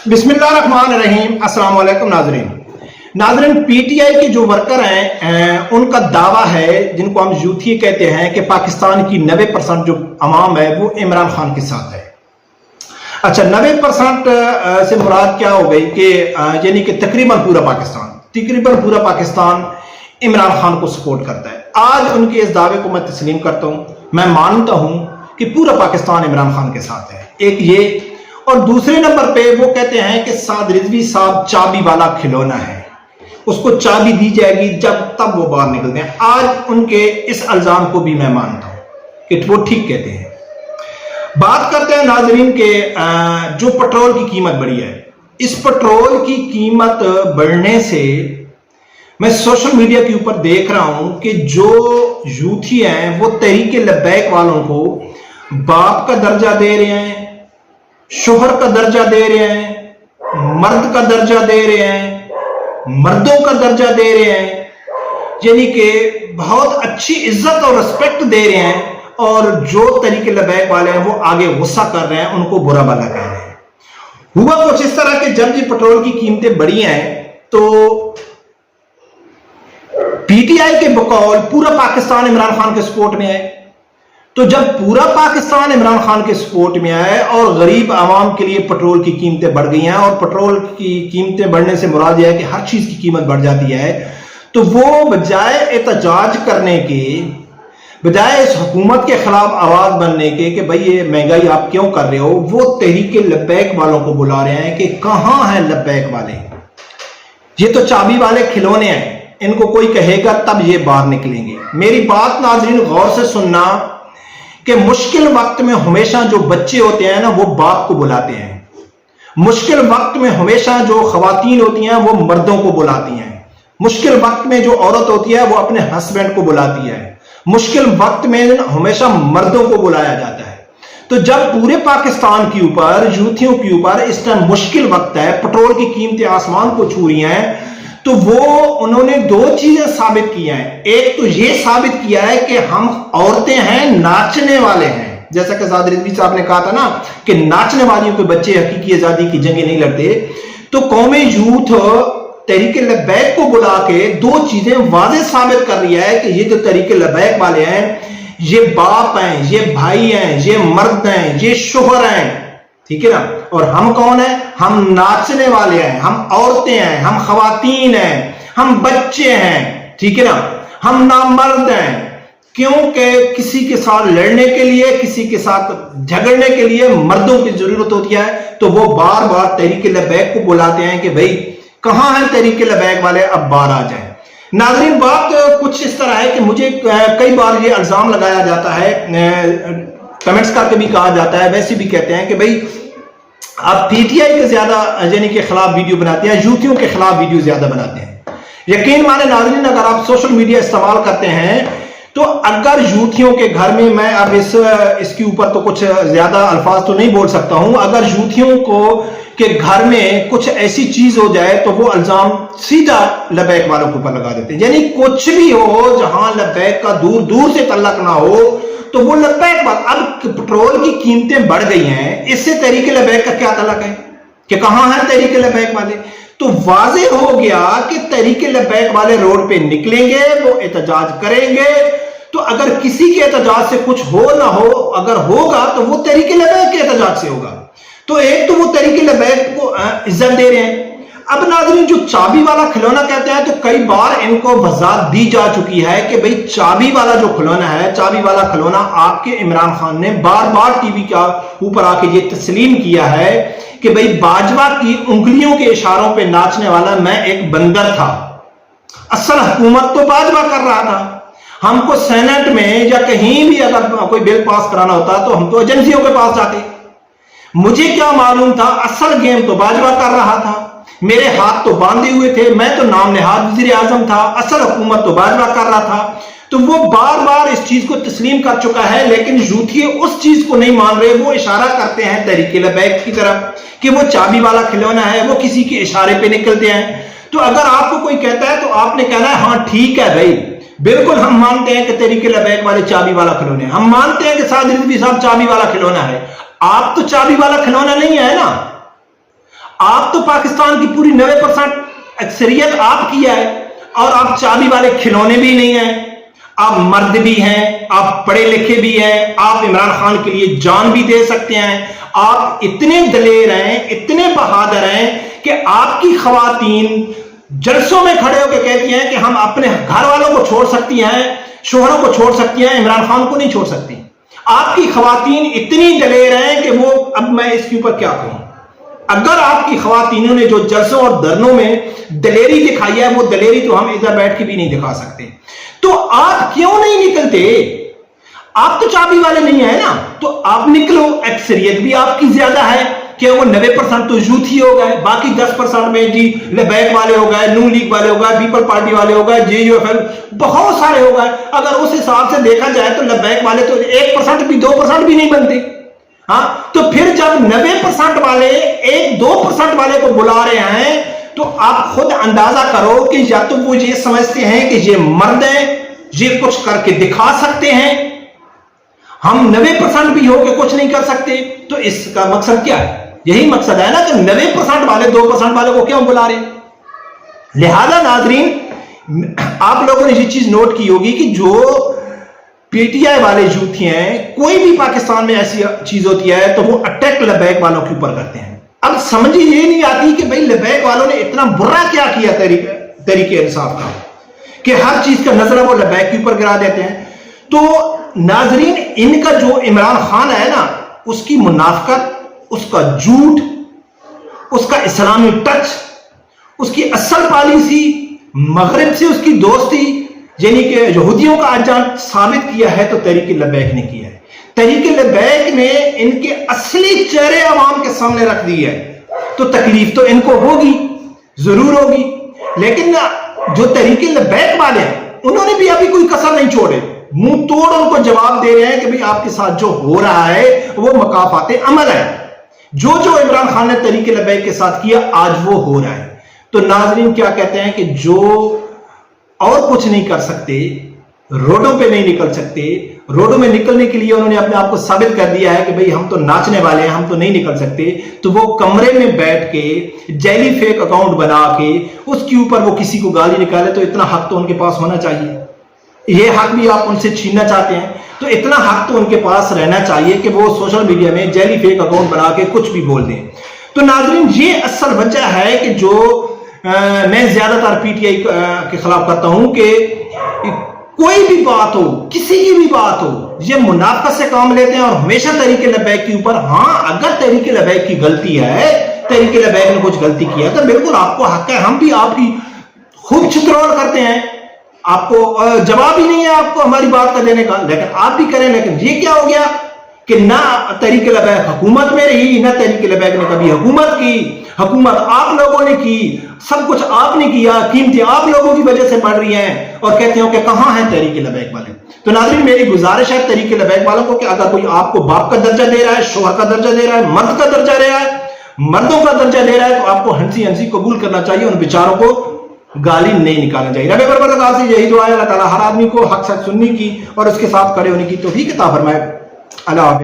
बिस्मिल्लाहिर्रहमानिर्रहीम। अस्सलाम वालेकुम नाज़रीन। पीटीआई के जो वर्कर हैं उनका दावा है, जिनको हम यूथी कहते हैं, कि पाकिस्तान की 90% जो अवाम है वो इमरान खान के साथ है। अच्छा, 90% से मुराद क्या हो गई कि यानी कि तकरीबन पूरा पाकिस्तान इमरान खान को सपोर्ट करता है। आज उनके इस दावे को मैं तस्लीम करता हूं। मैं मानता हूं कि पूरा पाकिस्तान इमरान खान के साथ है। एक ये, और दूसरे नंबर पे वो कहते हैं कि साद रिजवी साहब चाबी वाला खिलौना है, उसको चाबी दी जाएगी तब वो बाहर निकलते हैं। आज उनके इस इल्जाम को भी मैं मानता हूं कि वो ठीक कहते हैं। बात करते हैं नाजरीन के जो पेट्रोल की कीमत बढ़ी है। इस पेट्रोल की कीमत बढ़ने से मैं सोशल मीडिया के ऊपर देख रहा हूं कि जो यूथी हैं वो तहरीक लब्बैक वालों को बाप का दर्जा दे रहे हैं, शोहर का दर्जा दे रहे हैं, मर्द का दर्जा दे रहे हैं, मर्दों का दर्जा दे रहे हैं, यानी कि बहुत अच्छी इज्जत और रिस्पेक्ट दे रहे हैं। और जो तरीके लबैक वाले हैं वो आगे गुस्सा कर रहे हैं, उनको बुरा भला कह रहे हैं। हुआ कुछ इस तरह के, जब ये पेट्रोल की कीमतें बढ़ी हैं तो पीटीआई के बकौल पूरा पाकिस्तान इमरान खान के सपोर्ट में है। तो जब पूरा पाकिस्तान इमरान खान के सपोर्ट में आए और गरीब आवाम के लिए पेट्रोल की कीमतें बढ़ गई हैं, और पेट्रोल की कीमतें बढ़ने से मुराद यह है कि हर चीज की कीमत बढ़ जाती है, तो वो बजाय एहतजाज करने के, बजाय इस हुकूमत के खिलाफ आवाज बनने के कि भाई ये महंगाई आप क्यों कर रहे हो, वो तहरीक लब्बैक वालों को बुला रहे हैं कि कहां है लब्बैक वाले, ये तो चाबी वाले खिलौने हैं, इनको कोई कहेगा तब ये बाहर निकलेंगे। मेरी बात नाज़रीन गौर से सुनना कि मुश्किल वक्त में हमेशा जो बच्चे होते हैं ना वो बाप को बुलाते हैं, मुश्किल वक्त में हमेशा जो खवातीन होती हैं वो मर्दों को बुलाती हैं, मुश्किल वक्त में जो औरत होती है वो अपने हस्बैंड को बुलाती है, मुश्किल वक्त में हमेशा मर्दों को बुलाया जाता है। तो जब पूरे पाकिस्तान के ऊपर, यूथियों के ऊपर इस टाइम मुश्किल वक्त है, पेट्रोल की कीमतें आसमान को छू रही हैं, तो वो उन्होंने दो चीजें साबित की हैं। एक तो ये साबित किया है कि हम औरतें हैं, नाचने वाले हैं, जैसा कि साद रिजवी साहब ने कहा था ना कि नाचने वालियों के बच्चे हकीकी आजादी की जंगें नहीं लड़ते। तो कौमे यूथ तहरीक लब्बैक को बुला के दो चीजें वाज़ेह साबित कर रही है कि ये जो तहरीक लब्बैक वाले हैं ये बाप हैं, ये भाई हैं, ये मर्द हैं, ये शोहर हैं, ठीक है ना। और हम कौन है? हम नाचने वाले हैं, हम औरतें हैं, हम खवातीन हैं, हम बच्चे हैं, ठीक है ना, हम नामर्द हैं। क्योंकि किसी के साथ लड़ने के लिए, किसी के साथ झगड़ने के लिए मर्दों की जरूरत होती है, तो वो बार बार तहरीक लब्बैक को बुलाते हैं कि भाई कहां है तहरीक लब्बैक वाले, अब बाहर आ जाए। नाज़रीन, बात कुछ इस तरह है कि मुझे कई बार ये इल्जाम लगाया जाता है, कमेंट्स करके भी कहा जाता है, वैसे भी कहते हैं कि भाई आप पीटीआई के ज्यादा यानी के खिलाफ वीडियो बनाते हैं, यूथियों के खिलाफ वीडियो ज्यादा बनाते हैं। यकीन माने नाज़रीन, अगर आप सोशल मीडिया इस्तेमाल करते हैं तो अगर यूथियों के घर में, मैं अब इसके ऊपर तो कुछ ज्यादा अल्फाज तो नहीं बोल सकता हूं, अगर यूथियों को के घर में कुछ ऐसी चीज हो जाए तो वो इल्जाम सीधा लब्बैक वालों के ऊपर लगा देते हैं। यानी कुछ भी हो जहां लब्बैक का दूर दूर से तल्लक ना हो तो वो लब्बैक बात। अब पेट्रोल की कीमतें बढ़ गई हैं, इससे तहरीक लब्बैक का क्या तल्लक है कि कहां है तहरीक लब्बैक वाले? तो वाज़ेह हो गया कि तहरीक लब्बैक वाले रोड पे निकलेंगे, वो एहतजाज करेंगे। तो अगर किसी के एहतजाज से कुछ हो ना हो, अगर होगा तो वो तहरीक लब्बैक के एहतजाज से होगा। तो एक तो वो तहरीक लब्बैक को इज्जत दे रहे हैं। अब नाज़रीन, जो चाबी वाला खिलौना कहते हैं, तो कई बार इनको वजाहत दी जा चुकी है कि भाई चाबी वाला जो खिलौना है, चाबी वाला खिलौना आपके इमरान खान ने बार बार टीवी के ऊपर आके ये तस्लीम किया है कि भाई बाजवा की उंगलियों के इशारों पे नाचने वाला मैं एक बंदर था। असल हुकूमत तो बाजवा कर रहा था। हमको सेनेट में या कहीं भी अगर कोई बिल पास कराना होता तो हम तो एजेंसियों के पास जाते। मुझे क्या मालूम था, असल गेम तो बाजवा कर रहा था, मेरे हाथ तो बांधे हुए थे, मैं तो नाम नेहाद वज़ीर आज़म था, असल हुकूमत तो बाजवा कर रहा था। तो वो बार बार इस चीज को तस्लीम कर चुका है, लेकिन यूथी उस चीज को नहीं मान रहे। वो इशारा करते हैं तहरीक लब्बैक की तरफ कि वो चाबी वाला खिलौना है, वो किसी के इशारे पे निकलते हैं। तो अगर आपको कोई कहता है तो आपने कहना है हाँ ठीक है भाई, बिल्कुल हम मानते हैं कि तहरीक लब्बैक वाले चाबी वाला खिलौना है, हम मानते हैं कि साद रिजवी साहब चाबी वाला खिलौना है। आप तो चाबी वाला खिलौना नहीं है ना, आप तो पाकिस्तान की पूरी 90% अक्सरियत आपकी है, और आप चाबी वाले खिलौने भी नहीं हैं, आप मर्द भी हैं, आप पढ़े लिखे भी हैं, आप इमरान खान के लिए जान भी दे सकते हैं, आप इतने दलेर हैं, इतने बहादुर हैं कि आपकी खवातीन जलसों में खड़े होकर कहती हैं कि हम अपने घर वालों को छोड़ सकती हैं, शोहरों को छोड़ सकती हैं, इमरान खान को नहीं छोड़ सकती। आपकी खवातीन इतनी दलेर हैं कि वो, अब मैं इसके ऊपर क्या कहूं। अगर आपकी खवातीनों ने जो जलसों और धरनों में दलेरी दिखाई है, वो दलेरी तो हम इधर बैठ के भी नहीं दिखा सकते। तो आप क्यों नहीं निकलते? आप तो चाबी वाले नहीं है ना, तो आप निकलो। अक्सरियत भी आपकी ज्यादा है कि वो 90% तो यूथ ही हो गए, बाकी 10% में जी लबैक वाले हो गए, नून लीग वाले हो गए, पीपल पार्टी वाले हो गए, JUFL बहुत सारे हो गए। अगर उस हिसाब से देखा जाए तो लबैक वाले तो 1% भी 2% भी नहीं बनते। हाँ, तो फिर जब 90% वाले 1-2% वाले को बुला रहे हैं, तो आप खुद अंदाजा करो कि या तो वो ये समझते हैं कि ये मर्द हैं, ये कुछ करके दिखा सकते हैं, हम 90% भी हो के कुछ नहीं कर सकते। तो इसका मकसद क्या है? यही मकसद है ना कि 90% वाले 2% वाले को क्यों बुला रहे। लिहाजा नाजरीन, आप लोगों ने ये चीज नोट की होगी कि जो PTI वाले यूथ हैं, कोई भी पाकिस्तान में ऐसी चीज होती है तो वो अटैक लबैक वालों के ऊपर करते हैं। अब समझ ये नहीं आती कि भाई लबैक वालों ने इतना बुरा क्या किया तरीके इंसाफ का कि हर चीज का नजर वो लबैक के ऊपर गिरा देते हैं। तो नाजरीन, इनका जो इमरान खान है ना, उसकी मुनाफिकत, उसका झूठ, उसका इस्लामी टच, उसकी असल पॉलिसी, मगरिब से उसकी दोस्ती, यानी कि यहूदियों का आजान साबित किया है तो तहरीक लबैक ने किया है। तहरीक लबैक ने इनके असली चेहरे अवाम के सामने रख दिए है। तो तकलीफ तो इनको होगी, जरूर होगी, लेकिन जो तहरीक लबैक वाले हैं उन्होंने भी अभी कोई कसर नहीं छोड़े, मुंह तोड़ उनको जवाब दे रहे हैं कि भाई आपके साथ जो हो रहा है वो मकाफाते अमल है। जो जो इमरान खान ने तहरीक लबैक के साथ किया, आज वो हो रहा है। तो नाजरीन, क्या कहते हैं कि जो और कुछ नहीं कर सकते, रोडों पे नहीं निकल सकते, रोडों में निकलने के लिए उन्होंने अपने आप को साबित कर दिया है कि भाई हम तो नाचने वाले हैं, हम तो नहीं निकल सकते, तो वो कमरे में बैठ के जैली फेक अकाउंट बना के उसके ऊपर वो किसी को गाली निकाले, तो इतना हक तो उनके पास होना चाहिए। ये हक भी आप उनसे छीनना चाहते हैं, तो इतना हक तो उनके पास रहना चाहिए कि वो सोशल मीडिया में जैली फेक अकाउंट बना के कुछ भी बोल दें। तो नाजरीन, ये असल वजह है कि जो मैं ज्यादातर PTI के खिलाफ करता हूं कि कोई भी बात हो, किसी की भी बात हो, ये मुनाफिकत से काम लेते हैं और हमेशा तहरीक लबैक के ऊपर। हाँ, अगर तहरीक लबैक की गलती है, तहरीक लबैक ने कुछ गलती किया, तो बिल्कुल आपको हक है, हम भी आपकी खूब चित्रोल करते हैं, आपको जवाब ही नहीं है आपको हमारी बात का देने का, लेकिन आप भी करें। लेकिन ये क्या हो गया कि ना तहरीक लबैक हुकूमत में रही, ना तहरीक लबैक ने कभी हुकूमत की। हुकूमत आप लोगों ने की, सब कुछ आपने किया, कीमतें आप लोगों की वजह से बढ़ रही हैं, और कहते हो कि कहां हैं तहरीक लबैक वाले। तो नाज़रीन, मेरी गुजारिश है तहरीक लबैक वालों को कि अगर कोई आपको बाप का दर्जा दे रहा है, शोहर का दर्जा दे रहा है, मर्द का दर्जा दे रहा है, मर्दों का दर्जा दे रहा है, तो आपको हंसी हंसी कबूल करना चाहिए, उन बेचारों को गाली नहीं निकालना चाहिए। रब परवरदिगार से यही दुआ है, अल्लाह ताला हर आदमी को हक सच सुनने की और उसके साथ खड़े होने की तौफीक अता फरमाए। अल्लाह।